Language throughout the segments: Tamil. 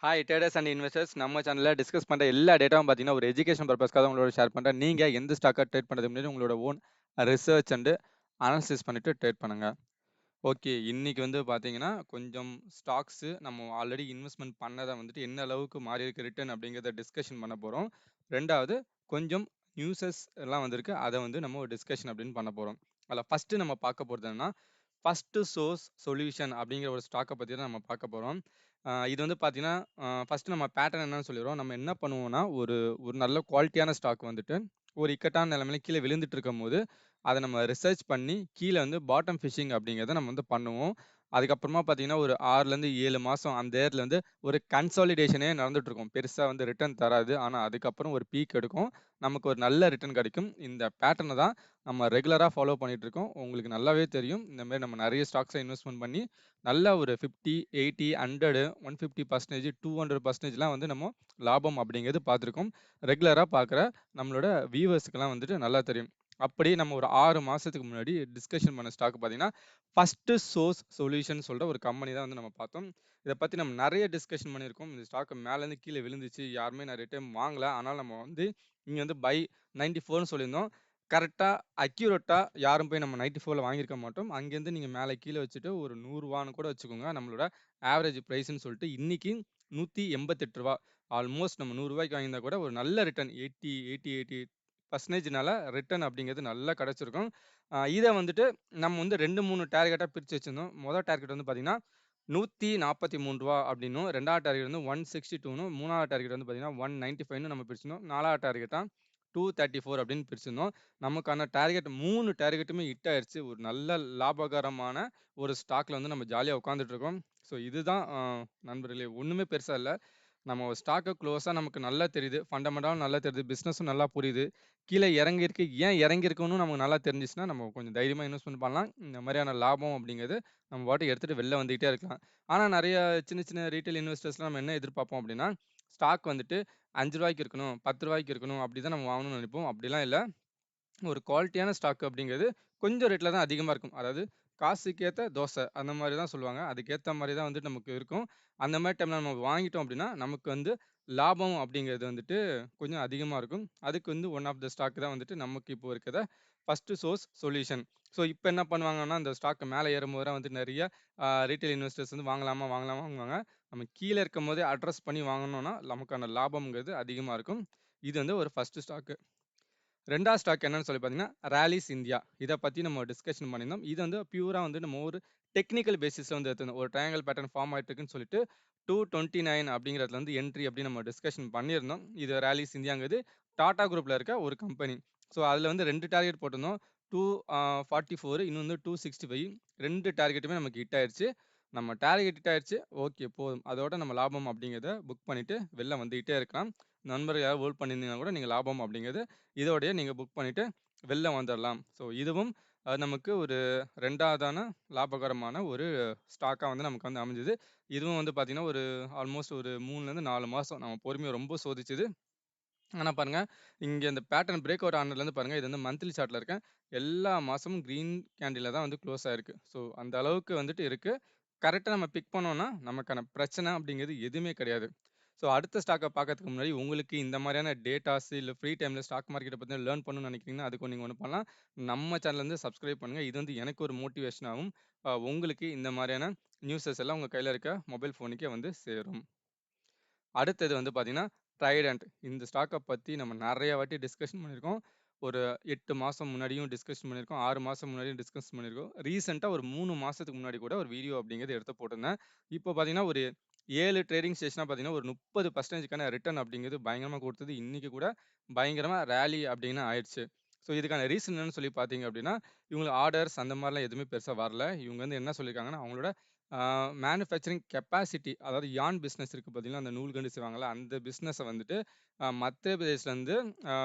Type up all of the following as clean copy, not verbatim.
ஹாய் ட்ரேடர்ஸ் அண்ட் இன்வெஸ்டர்ஸ் நம்ம சேனலில் டிஸ்கஸ் பண்ணுற எல்லா டேட்டாவும் பார்த்தீங்கன்னா ஒரு எஜுகேஷன் பர்பஸ்க்காக உங்களோட ஷேர் பண்ணுறேன். நீங்கள் எந்த ஸ்டாக்கை ட்ரேட் பண்ணுறதுக்கு முன்னாடி உங்களோட ஓன் ரிசர்ச் அண்டு அனாலிசிஸ் பண்ணிவிட்டு ட்ரேட் பண்ணுங்கள். ஓகே, இன்னைக்கு வந்து பார்த்தீங்கன்னா கொஞ்சம் ஸ்டாக்ஸு நம்ம ஆல்ரெடி இன்வெஸ்ட்மெண்ட் பண்ணதை வந்துட்டு என்ன அளவுக்கு மாறி இருக்கு ரிட்டர்ன் அப்படிங்கிறத டிஸ்கஷன் பண்ண போகிறோம். ரெண்டாவது கொஞ்சம் நியூஸஸ் எல்லாம் வந்திருக்கு, அதை வந்து நம்ம ஒரு டிஸ்கஷன் அப்படின்னு பண்ண போகிறோம். அதில் ஃபஸ்ட்டு நம்ம பார்க்க போகிறது என்னன்னா ஃபஸ்ட்டு சோர்ஸ் சொல்யூஷன் அப்படிங்கிற ஒரு ஸ்டாக்கை பற்றி தான் நம்ம பார்க்க போகிறோம். இது வந்து பார்த்தீங்கன்னா ஃபஸ்ட்டு நம்ம பேட்டர்ன் என்னன்னு சொல்லிடுறோம். நம்ம என்ன பண்ணுவோம்னா ஒரு ஒரு நல்ல குவாலிட்டியான ஸ்டாக் வந்துட்டு ஒரு இக்கட்டான நிலைமையில கீழே விழுந்துட்டு இருக்கும்போது அதை நம்ம ரிசர்ச் பண்ணி கீழே வந்து பாட்டம் ஃபிஷிங் அப்படிங்கிறத நம்ம வந்து பண்ணுவோம். அதுக்கப்புறமா பார்த்தீங்கன்னா ஒரு 6லேருந்து 7 மாதம் அந்த ஏரில் வந்து ஒரு கன்சாலிடேஷனே நடந்துட்டு இருக்கும். பெருசாக வந்து ரிட்டர்ன் தராது, ஆனால் அதுக்கப்புறம் ஒரு பீக் எடுக்கும், நமக்கு ஒரு நல்ல ரிட்டர்ன் கிடைக்கும். இந்த பேட்டர்னை தான் நம்ம ரெகுலராக ஃபாலோ பண்ணிட்டு இருக்கோம். உங்களுக்கு நல்லாவே தெரியும், இந்த மாதிரி நம்ம நிறைய ஸ்டாக்ஸை இன்வெஸ்ட்மெண்ட் பண்ணி நல்ல ஒரு 50, 80, 100, 150%, 200%லாம் வந்து நம்ம லாபம் அப்படிங்கிறது பார்த்துருக்கோம். ரெகுலராக பார்க்குற நம்மளோட வியூவர்ஸுக்கெல்லாம் வந்துட்டு நல்லா தெரியும். அப்படி நம்ம ஒரு 6 மாதத்துக்கு முன்னாடி டிஸ்கஷன் பண்ண ஸ்டாக் பார்த்தீங்கன்னா ஃபஸ்ட்டு சோர்ஸ் சொல்யூஷன் சொல்கிற ஒரு கம்பெனி தான் வந்து நம்ம பார்த்தோம். இதை பற்றி நம்ம நிறைய டிஸ்கஷன் பண்ணியிருக்கோம். இந்த ஸ்டாக் மேலேருந்து கீழே விழுந்துச்சு, யாருமே நிறைய டைம் வாங்கலை, ஆனால் நம்ம வந்து இங்கே வந்து பை 94ன்னு சொல்லியிருந்தோம். கரெக்டாக அக்யூரேட்டாக யாரும் போய் நம்ம 94ல் வாங்கியிருக்க மாட்டோம். அங்கேருந்து நீங்கள் மேலே கீழே வச்சுட்டு ஒரு 100 கூட வச்சுக்கோங்க. நம்மளோட ஆவரேஜ் ப்ரைஸ்ன்னு சொல்லிட்டு இன்னைக்கு ரூ. 188. ஆல்மோஸ்ட் நம்ம ரூ. 100 வாங்கியிருந்தா கூட ஒரு நல்ல ரிட்டர்ன் 80% ரிட்டர்ன் அப்படிங்கிறது நல்லா கிடச்சிருக்கும். இதை வந்துட்டு நம்ம வந்து 2, 3 டார்கெட்டாக பிரித்து வச்சுருந்தோம். மொதல் டார்கெட் வந்து பார்த்தீங்கன்னா ரூ. 143 அப்படின்னும், 2வது டார்கெட் வந்து 162ன்னு, 3வது டார்கெட் வந்து பார்த்தீங்கன்னா 195ன்னு நம்ம பிரிச்சிருந்தோம். 4வது டார்கெட்டாக 234 அப்படின்னு பிரிச்சிருந்தோம். நமக்கான டார்கெட் 3 டார்கெட்டுமே ஹிட் ஆயிடுச்சு. ஒரு நல்ல லாபகரமான ஒரு ஸ்டாக்ல வந்து நம்ம ஜாலியாக உட்காந்துட்டு இருக்கோம். ஸோ இதுதான் நண்பர்களே, ஒன்றுமே பெருசாக இல்லை. நம்ம ஸ்டாக்கை க்ளோஸாக நமக்கு நல்லா தெரியுது, ஃபண்டமெண்டலும் நல்லா தெரியுது, பிஸ்னஸும் நல்லா புரியுது, கீழே இறங்கியிருக்கு, ஏன் இறங்கியிருக்குன்னு நமக்கு நல்லா தெரிஞ்சிச்சுன்னா நம்ம கொஞ்சம் தைரியமாக இன்வெஸ்ட்மெண்ட் பண்ணலாம். இந்த மாதிரியான லாபம் அப்படிங்கிறது நம்ம பாட்டுக்கு எடுத்துகிட்டு வெளில வந்துகிட்டே இருக்கலாம். ஆனால் நிறைய சின்ன சின்ன ரீட்டைல் இன்வெஸ்டர்ஸ்லாம் நம்ம என்ன எதிர்பார்ப்போம் அப்படின்னா, ஸ்டாக் வந்துட்டு ரூ. 5 இருக்கணும், ரூ. 10 இருக்கணும், அப்படி தான் நம்ம வாங்கணும்னு நினைப்போம். அப்படிலாம் இல்லை. ஒரு குவாலிட்டியான ஸ்டாக் அப்படிங்கிறது கொஞ்சம் ரேட்ல தான் அதிகமாக இருக்கும். அதாவது காசுக்கேற்ற தோசை அந்த மாதிரி தான் சொல்லுவாங்க. அதுக்கேற்ற மாதிரி தான் வந்துட்டு நமக்கு இருக்கும். அந்த மாதிரி டைமில் நம்ம வாங்கிட்டோம் அப்படின்னா நமக்கு வந்து லாபம் அப்படிங்கிறது வந்துட்டு கொஞ்சம் அதிகமாக இருக்கும். அதுக்கு வந்து ஒன் ஆஃப் த ஸ்டாக் தான் வந்துட்டு நமக்கு இப்போ இருக்கிற ஃபஸ்ட்டு சோர்ஸ் சொல்யூஷன். ஸோ இப்போ என்ன பண்ணுவாங்கன்னா, அந்த ஸ்டாக் மேலே ஏறும்போது வந்து நிறைய ரீட்டைல் இன்வெஸ்டர்ஸ் வந்து வாங்கலாமா வாங்கலாமா வாங்குவாங்க. நம்ம கீழே இருக்கும் போதே அட்ரஸ் பண்ணி வாங்கினோம்னா நமக்கான லாபம்ங்கிறது அதிகமாக இருக்கும். இது வந்து ஒரு ஃபஸ்ட்டு ஸ்டாக்கு. 2வது ஸ்டாக் என்னன்னு சொல்லி பார்த்தீங்கன்னா, ராலிஸ் இந்தியா. இதை பற்றி நம்ம டிஸ்கஷன் பண்ணியிருந்தோம். இது வந்து பியூரா வந்து நம்ம ஒரு டெக்னிக்கல் பேசிஸில் வந்து எடுத்திருந்தோம். ஒரு ட்ரையாங்கிள் பேட்டர்ன் ஃபார்ம் ஆயிட்டு இருக்குன்னு சொல்லிட்டு 229 அப்படிங்கிறதுல வந்து என்ட்ரி அப்படின்னு நம்ம டிஸ்கஷன் பண்ணியிருந்தோம். இது ராலிஸ் இந்தியாங்கிறது டாடா குரூப்ல இருக்க ஒரு கம்பெனி. ஸோ அதில் வந்து 2 டார்கெட் போட்டிருந்தோம். 244, இன்னும் வந்து 265. 2 டார்கெட்டுமே நமக்கு ஹிட் ஆயிடுச்சு. நம்ம டார்கெட் ஹிட் ஆயிடுச்சு, ஓகே போதும். அதோட நம்ம லாபம் அப்படிங்கிறத புக் பண்ணிட்டு வெளில வந்துகிட்டே இருக்கலாம். நண்பர்கள் யாராவது ஹோல்ட் பண்ணியிருந்தீங்கன்னா கூட நீங்கள் லாபம் அப்படிங்கிறது இதோடயே நீங்கள் புக் பண்ணிவிட்டு வெளில வந்துடலாம். ஸோ இதுவும் நமக்கு ஒரு 2வதான லாபகரமான ஒரு ஸ்டாக்காக வந்து நமக்கு வந்து அமைஞ்சுது. இதுவும் வந்து பார்த்திங்கன்னா ஒரு ஆல்மோஸ்ட் ஒரு 3லேருந்து 4 மாதம் நம்ம பொறுமையை ரொம்ப சோதிச்சுது. ஆனால் பாருங்கள், இங்கே இந்த பேட்டர்ன் பிரேக் அவுட் ஆனதுலேருந்து பாருங்கள், இது வந்து மந்த்லி சார்ட்டில் இருக்கேன். எல்லா மாதமும் க்ரீன் கேண்டில் தான் வந்து க்ளோஸ் ஆயிருக்கு. ஸோ அந்த அளவுக்கு வந்துட்டு இருக்குது. கரெக்டாக நம்ம பிக் பண்ணோம்னா நமக்கான பிரச்சனை அப்படிங்கிறது எதுவுமே கிடையாது. ஸோ அடுத்த ஸ்டாக்கை பார்க்கறதுக்கு முன்னாடி உங்களுக்கு இந்த மாதிரியான டேட்டாஸ் இல்லை ஃப்ரீ டைமில் ஸ்டாக் மார்க்கெட்டை பற்றி லேர்ன் பண்ணணும்னு நினைக்கிறீங்கன்னா அதுக்கு நீங்கள் ஒன்று பண்ணலாம். நம்ம சேனல்லேருந்து சப்ஸ்கிரைப் பண்ணுங்கள். இது வந்து எனக்கு ஒரு மோட்டிவேஷனாகவும் உங்களுக்கு இந்த மாதிரியான நியூஸஸ் எல்லாம் உங்கள் கையில் இருக்க மொபைல் ஃபோனுக்கே வந்து சேரும். அடுத்தது வந்து பார்த்தீங்கன்னா, ட்ரைடன்ட். இந்த ஸ்டாக்கை பற்றி நம்ம நிறைய வாட்டி டிஸ்கஷன் பண்ணியிருக்கோம். ஒரு 8 மாதம் முன்னாடியும் டிஸ்கஷன் பண்ணியிருக்கோம். 6 மாதம் முன்னாடியும் டிஸ்கஸ் பண்ணியிருக்கோம். ரீசெண்டாக ஒரு 3 மாதத்துக்கு முன்னாடி கூட ஒரு வீடியோ அப்படிங்கிறது எடுத்து போட்டிருந்தேன். இப்போ பார்த்தீங்கன்னா ஒரு 7 ட்ரேடிங் செஷனாக பார்த்தீங்கன்னா ஒரு 30%க்கான ரிட்டர்ன் அப்படிங்கிறது பயங்கரமாக கொடுத்தது. இன்றைக்கி கூட பயங்கரமாக ரேலி அப்படின்னு ஆயிடுச்சு. ஸோ இதுக்கான ரீசன் என்னன்னு சொல்லி பார்த்தீங்க அப்படின்னா, இவங்களுக்கு ஆர்டர்ஸ் அந்த மாதிரிலாம் எதுவுமே பெருசாக வரல. இவங்க வந்து என்ன சொல்லியிருக்காங்கன்னா, அவங்களோட மேனுஃபேக்சரிங் கெப்பாசிட்டி, அதாவது யான் பிஸ்னஸ் இருக்குது பார்த்தீங்களா, அந்த நூல்கண்டு செய்வாங்கள்ல, அந்த பிஸ்னஸை வந்துட்டு மத்திய பிரதேஷ்லேருந்து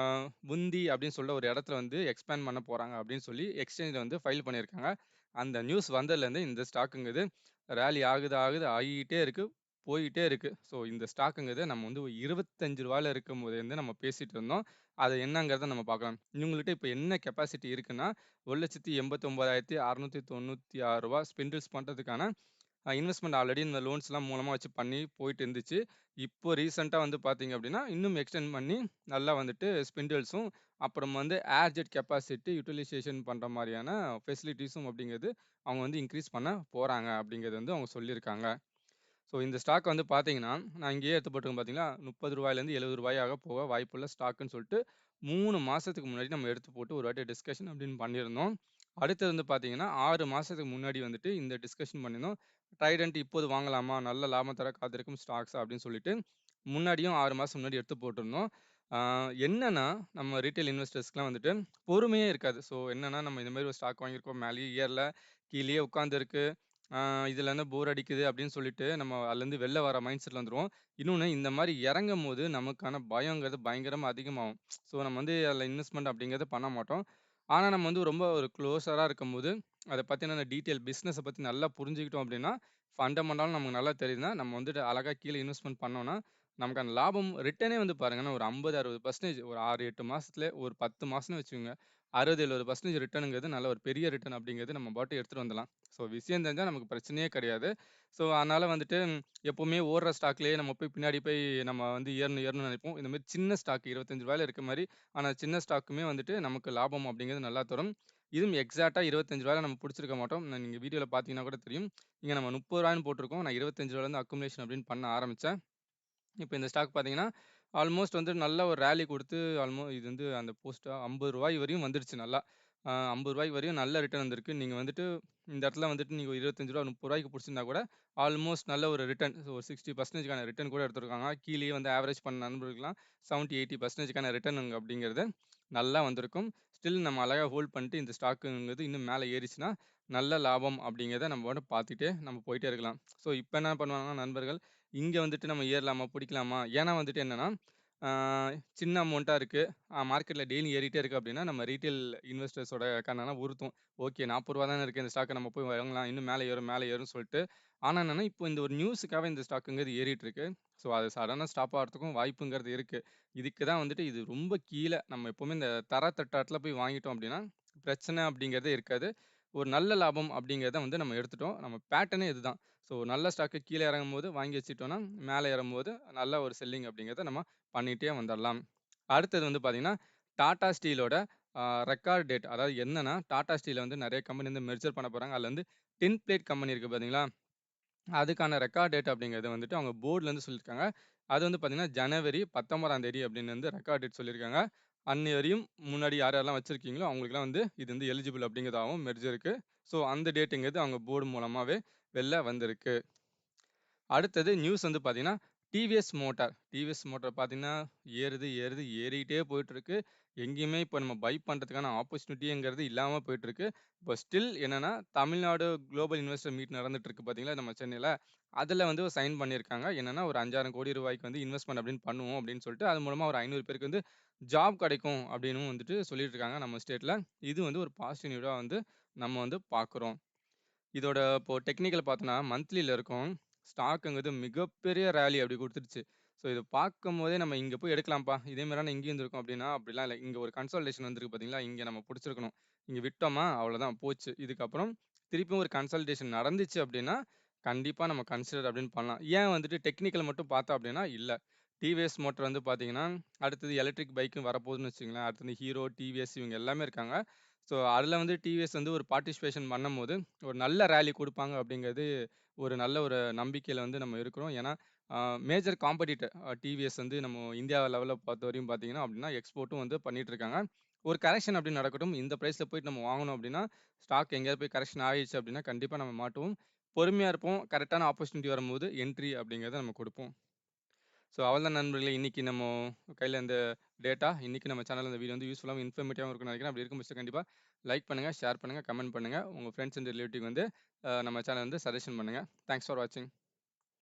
புந்தி அப்படின்னு சொல்ல ஒரு இடத்துல வந்து எக்ஸ்பேண்ட் பண்ண போகிறாங்க அப்படின்னு சொல்லி எக்ஸ்சேஞ்சில் வந்து ஃபைல் பண்ணியிருக்காங்க. அந்த நியூஸ் வந்ததுலேருந்து இந்த ஸ்டாக்குங்கிறது ரேலி ஆகிட்டே இருக்குது, போயிட்டே இருக்குது. ஸோ இந்த ஸ்டாக்குங்கிறது நம்ம வந்து ஒரு ரூ. 25 இருக்கும் போதேருந்து நம்ம பேசிகிட்டு இருந்தோம். அது என்னங்கிறத நம்ம பார்க்கலாம். இவங்கள்ட்ட இப்போ என்ன கெப்பாசிட்டி இருக்குன்னா, ரூ. 1,89,696 ஸ்பிண்டில்ஸ் பண்ணுறதுக்கான இன்வெஸ்ட்மெண்ட் ஆல்ரெடி இந்த லோன்ஸ்லாம் மூலமா வச்சு பண்ணி போயிட்டு இருந்துச்சு. இப்போ ரீசென்ட்டா வந்து பார்த்தீங்க அப்படின்னா, இன்னும் எக்ஸ்டெண்ட் பண்ணி நல்லா வந்துட்டு ஸ்பிண்டில்ஸும், அப்புறம் வந்து ஏர் ஜெட் கெப்பாசிட்டி யுட்டிலைசேஷன் பண்ற மாரியான ஃபெசிலிட்டீஸும் அப்படிங்கிறது அவங்க வந்து இன்கிரீஸ் பண்ண போறாங்க அப்படிங்கிறது வந்து அவங்க சொல்லியிருக்காங்க. ஸோ இந்த ஸ்டாக் வந்து பார்த்தீங்கன்னா, நான் இங்கேயே எடுத்து போட்டிருக்கேன் பார்த்தீங்களா? ரூ. 30லேருந்து ரூ. 70 போக வாய்ப்புள்ள ஸ்டாக்குன்னு சொல்லிட்டு 3 மாசத்துக்கு முன்னாடி நம்ம எடுத்து போட்டு ஒரு வாட்டி டிஸ்கஷன் அப்படின்னு பண்ணியிருந்தோம். அடுத்தது வந்து பார்த்தீங்கன்னா, 6 மாசத்துக்கு முன்னாடி வந்துட்டு இந்த டிஸ்கஷன் பண்ணியிருந்தோம். ட்ரைடன்ட் இப்போது வாங்கலாமா? நல்ல லாபம் தர காத்திருக்கும் ஸ்டாக்ஸா அப்படின்னு சொல்லிட்டு, முன்னாடியும் 6 மாசம் முன்னாடி எடுத்து போட்டிருந்தோம். ஆ என்னன்னா, நம்ம ரீட்டெயில் இன்வெஸ்டர்ஸ்க்குலாம் வந்துட்டு பொறுமையே இருக்காது. ஸோ என்னன்னா, நம்ம இந்த மாரி ஒரு ஸ்டாக் வாங்கியிருக்கோம். மேலேயே ஏறல, கீழேயே உட்காந்துருக்கு. ஆ இதுலேருந்து போர் அடிக்குது அப்படின்னு சொல்லிட்டு, நம்ம அதுலேருந்து வெளில வர மைண்ட் செட்ல வந்துருவோம். இன்னொன்னு இந்த மாரி இறங்கும்போது நமக்கான பயங்கிறது பயங்கரமா அதிகமாகும். ஸோ நம்ம வந்து அதில இன்வெஸ்ட்மெண்ட் அப்படிங்கிறத பண்ண மாட்டோம். ஆனா நம்ம வந்து ரொம்ப ஒரு க்ளோஸரா இருக்கும்போது, அத பத்தின அந்த டீட்டெயில் பிசினஸ பத்தி நல்லா புரிஞ்சுக்கிட்டோம் அப்படின்னா, ஃபண்டமெண்டலும் நமக்கு நல்லா தெரியுதுன்னா, நம்ம வந்துட்டு அழகா கீழ இன்வெஸ்ட்மெண்ட் பண்ணோம்னா, நமக்கான லாபம் ரிட்டர்னே வந்து பாருங்கன்னா, ஒரு 50, 60% ஒரு 6, 8 மாசத்துல ஒரு 10 மாசம்னு வச்சுக்கோங்க. 60, 70% ரிட்டர்னுங்கிறது நல்ல ஒரு பெரிய ரிட்டர்ன் அப்படிங்கிறது நம்ம பாட்டுக்கு எடுத்துட்டு வந்துடலாம். ஸோ விஷயம் தெரிஞ்சா நமக்கு பிரச்சனையே கிடையாது. ஸோ அதனால வந்துட்டு எப்பவுமே ஓடுற ஸ்டாக்லயே நம்ம போய் பின்னாடி போய் நம்ம வந்து ஏறணும் ஏறணும்னு நினைப்போம். இந்த மாரி சின்ன ஸ்டாக் ரூ. 25 இருக்க மாரி, ஆனா சின்ன ஸ்டாக்குமே வந்துட்டு நமக்கு லாபம் அப்படிங்கிறது நல்லா தரும். இதுவும் எக்ஸாக்ட்டா ரூ. 25 நம்ம புடிச்சிருக்க மாட்டோம். நீங்க வீடியோல பார்த்தீங்கன்னா கூட தெரியும். இங்க நம்ம ரூ. 30ன்னு போட்டிருக்கோம். நான் ரூ. 25லேருந்து அக்குமுலேஷன் அப்படின்னு பண்ண ஆரம்பிச்சேன். இப்ப இந்த ஸ்டாக் பார்த்தீங்கன்னா, ஆல்மோஸ்ட் வந்து நல்ல ஒரு ராலி குடுத்து இது வந்து அந்த போஸ்ட் ரூ. 50 வரையும் வந்துருச்சு நல்லா. ரூ. 50 வரையும் நல்ல ரிட்டர்ன் வந்திருக்கு. நீங்க வந்துட்டு இந்த இடத்துல வந்துட்டு நீங்க ரூ. 25 ரூ. 30க்கு புடிச்சிருந்தா கூட, ஆல்மோஸ்ட் நல்ல ஒரு ரிட்டர்ன் ஒரு 60%க்கான ரிட்டர்ன் கூட எடுத்திருக்காங்க. கீழயே வந்து ஆவரேஜ் பண்ண நண்பர்களுக்கெல்லாம் 70, 80%க்கான ரிட்டர்ன் அப்படிங்கிறது நல்லா வந்திருக்கும். ஸ்டில் நம்ம அழகா ஹோல்ட் பண்ணிட்டு இந்த ஸ்டாக்குங்கிறது இன்னும் மேல ஏறிச்சுன்னா, நல்ல லாபம் அப்படிங்கிறத நம்ம பாட்டுக்கு பார்த்துட்டே நம்ம போயிட்டே இருக்கலாம். ஸோ இப்ப என்ன பண்ணுவாங்கன்னா நண்பர்கள், இங்க வந்துட்டு நம்ம ஏறலாமா? பிடிக்கலாமா? ஏன்னா வந்துட்டு என்னன்னா, ஆ சின்ன அமௌண்ட்டா இருக்கு. மார்க்கெட்ல டெய்லியும் ஏறிட்டே இருக்கு அப்டின்னா, நம்ம ரீட்டெயில் இன்வெஸ்டர்ஸோட கண்ணெல்லாம் உறுத்தும். ஓகே ரூ. 40 தானே இருக்கு. இந்த ஸ்டாக்க நம்ம போய் வாங்கலாம். இன்னும் மேல ஏறும், மேல ஏறும்னு சொல்ட்டு. ஆனா என்னன்னா, இப்போ இந்த ஒரு நியூஸுக்காக இந்த ஸ்டாக்குங்கிறது ஏறிட்டு இருக்கு. ஸோ அது சடனா ஸ்டாப் ஆகுறதுக்கும் வாய்ப்புங்கிறது இருக்கு. இதுக்கு தான் வந்துட்டு இது ரொம்ப கீழ நம்ம எப்பவுமே இந்த தரத்தட்டாத்துல போய் வாங்கிட்டோம் அப்டின்னா, பிரச்சனை அப்டிங்கிறதே இருக்காது. ஒரு நல்ல லாபம் அப்டிங்கிறத வந்து நம்ம எடுத்துட்டோம். நம்ம பேட்டர்னே இதுதான். ஸோ நல்ல ஸ்டாக்கு கீழ இறங்கும்போது வாங்கி வச்சுட்டோம்னா, மேல ஏறும்போது நல்ல ஒரு செல்லிங் அப்படிங்கிறத நம்ம பண்ணிட்டே வந்துரலாம். அடுத்தது வந்து பார்த்தீங்கன்னா, டாடா ஸ்டீலோட ரெக்கார்ட் டேட். அதாவது என்னன்னா, டாடா ஸ்டீல வந்து நெறைய கம்பெனி வந்து மெர்ஜர் பண்ண போறாங்க. அதுல வந்து டின் பிளேட் கம்பெனி இருக்கு பார்த்தீங்களா? அதுக்கான ரெக்கார்ட் டேட் அப்படிங்கிறது வந்துட்டு அவங்க போர்ட்லேருந்து சொல்லியிருக்காங்க. அது வந்து பார்த்தீங்கன்னா, ஜனவரி 19ஆம் தேதி அப்படின்னு வந்து ரெக்கார்ட் டேட் சொல்லியிருக்காங்க. அன்னை வரையும் முன்னாடி யார் யாரெல்லாம் வச்சிருக்கீங்களோ, அவங்களுக்கெல்லாம் வந்து இது வந்து எலிஜிபிள் அப்படிங்கிறதாவும் மெர்ஜருக்கு. ஸோ அந்த டேட்டுங்கிறது அவங்க போர்டு மூலமாவே வெளில வந்திருக்கு. அடுத்தது நியூஸ் வந்து பார்த்தீங்கன்னா, டிவிஎஸ் மோட்டார். டிவிஎஸ் மோட்டார் பார்த்தீங்கன்னா, ஏறுது, ஏறுது, ஏறிட்டே போயிட்டுருக்கு. எங்கேயுமே இப்போ நம்ம பை பண்ணுறதுக்கான ஆப்பர்ச்சுனிட்டிங்கிறது இல்லாம போயிட்டுருக்கு. இப்போ ஸ்டில் என்னன்னா, தமிழ்நாடு குளோபல் இன்வெஸ்டர் மீட் நடந்துட்டு இருக்கு பார்த்தீங்களா, நம்ம சென்னையில. அதில வந்து சைன் பண்ணியிருக்காங்க. என்னன்னா, ஒரு ரூ. 5,000 கோடி ரூபாய்க்கு வந்து இன்வெஸ்ட்மென்ட் அப்படின்னு பண்ணுவோம் அப்படின்னு சொல்லிட்டு, அது மூலமா ஒரு 500 பேருக்கு வந்து ஜாப் கிடைக்கும் அப்படின்னும் வந்துட்டு சொல்லிட்டு இருக்காங்க நம்ம ஸ்டேட்ல. இது வந்து ஒரு பாசிட்டிவ் நியூஸா வந்து நம்ம வந்து பார்க்குறோம். இதோட இப்போ டெக்னிக்கல் பார்த்தோன்னா, மந்த்லில இருக்கும். ஸ்டாக்குங்கிறது மிகப்பெரிய ராலி அப்படி குடுத்துருச்சு. ஸோ இத பார்க்கும்போதே நம்ம இங்க போய் எடுக்கலாம்ப்பா. இதே மாரியான இங்கேயும் இருந்திருக்கும் அப்படின்னா, அப்படிலாம் இல்ல. இங்க ஒரு கன்சால்டேஷன் வந்திருக்கு பார்த்தீங்களா? இங்க நம்ம புடிச்சிருக்கணும். இங்க விட்டோமா, அவ்வளோதான் போச்சு. இதுக்கப்புறம் திருப்பியும் ஒரு கன்சால்டேஷன் நடந்துச்சு அப்படின்னா, கண்டிப்பா நம்ம கன்சிடர் அப்படின்னு பண்ணலாம். ஏன் வந்துட்டு டெக்னிக்கல் மட்டும் பார்த்தோம் அப்படின்னா, இல்ல. டிவிஎஸ் மோட்டார் வந்து பார்த்தீங்கன்னா, அடுத்தது எலக்ட்ரிக் பைக்கும் வரப்போகுதுன்னு வச்சுக்கங்களேன். அடுத்தது ஹீரோ, டிவிஎஸ் இவங்க எல்லாமே இருக்காங்க. ஸோ அதில வந்து டிவிஎஸ் வந்து ஒரு பார்ட்டிசிபேஷன் பண்ணும்போது, ஒரு நல்ல ராலி குடுப்பாங்க அப்படிங்கிறது ஒரு நல்ல ஒரு நம்பிக்கையில வந்து நம்ம இருக்கிறோம். ஏன்னா, அ மேஜர் காம்படிட்டர் டிவிஎஸ் வந்து நம்ம இந்தியா லெவல்ல பொறுத்தவரையும் பார்த்தீங்கன்னா, அப்படின்னா எக்ஸ்போர்ட்டும் வந்து பண்ணிட்டு இருக்காங்க. ஒரு கரெக்ஷன் அப்படின்னு நடக்கட்டும். இந்த பிரைஸ்ல போயிட்டு நம்ம வாங்கணும் அப்படின்னா, ஸ்டாக் எங்கேயாவது போய் கரெக்ஷன் ஆயிருச்சு அப்படின்னா, கண்டிப்பா நம்ம மாட்டுவோம். பொறுமையா இருப்போம். கரெக்ட்டான ஆப்பர்ச்சுனிட்டி வரும்போது என்ட்ரி அப்படிங்கிறத நம்ம குடுப்போம். ஸோ அவ்வளதான் நண்பர்களே. இன்னைக்கு நம்ம கையில இந்த டேட்டா, இன்னைக்கு நம்ம சேனல்ல இந்த வீடியோ வந்து யூஸ்ஃபுல்லாவும், இன்ஃபர்மேட்டிவாவும் இருக்கும்னு நினைக்கிறேன். அப்படி இருக்கும் பட்சத்துல கண்டிப்பா லைக் பண்ணுங்க, ஷேர் பண்ணுங்க, கமெண்ட் பண்ணுங்க. உங்க ஃப்ரெண்ட்ஸ் அண்ட் ரிலேட்டிவ்க்கு வந்து நம்ம சேனல் வந்து சஜெஷன் பண்ணுங்க. தேங்க்ஸ் ஃபார் வாட்சிங்.